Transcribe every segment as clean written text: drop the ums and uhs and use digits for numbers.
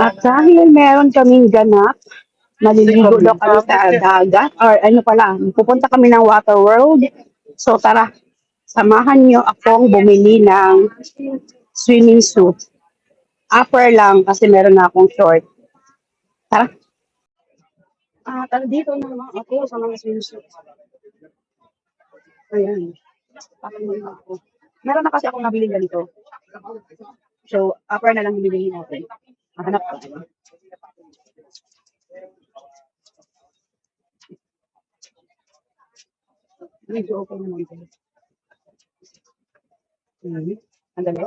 At dahil meron kaming ganap, maliligo daw kami sa dagat, or ano pala, pupunta kami ng Water World. So tara, samahan niyo akong bumili ng swimming suit. Upper lang kasi meron na akong short. Tara. Tara dito na naman ako sa mga swimsuit. Ayan. Pakay mo na ako. Meron na kasi akong nabili ganito. So, upper na lang bibili natin. Hanap ko. Medyo okay naman ito. Ang dali.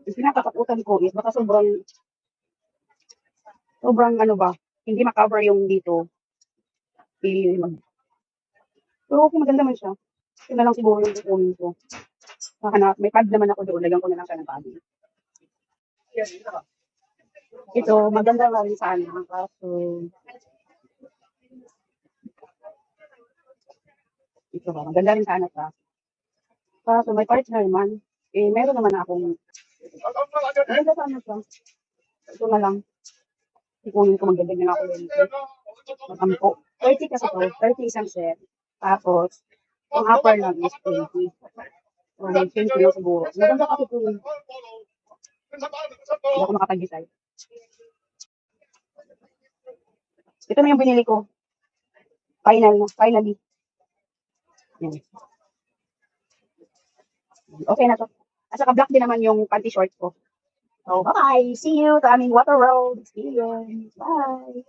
Yung pinakatakutan ko is baka sobrang ano ba, hindi makover yung dito. Mag Pero okay, maganda man siya. Yun na lang siguro yung kukunin ko. Hahanap, may pad naman ako doon. Lagyan ko na lang siya ng pad. Ito, maganda nga rin sana. Kaso, ito ba, maganda rin sana siya. Kaso, may partner naman. Eh, meron naman akong, maganda sana siya. Ito na lang. Kukunin ko, maganda na ako yun. Matampo. 30 kasi to. 30 isang set. Tapos, ang upper lang is 20. So, may 20 lang siguro. Maganda kasi ito. Hindi ako makapag-decide. Ito na yung binili ko. Finally. Yan. Okay na to. At saka black din naman yung panty short ko. So, bye-bye. See you sa aming Water World experience. Bye.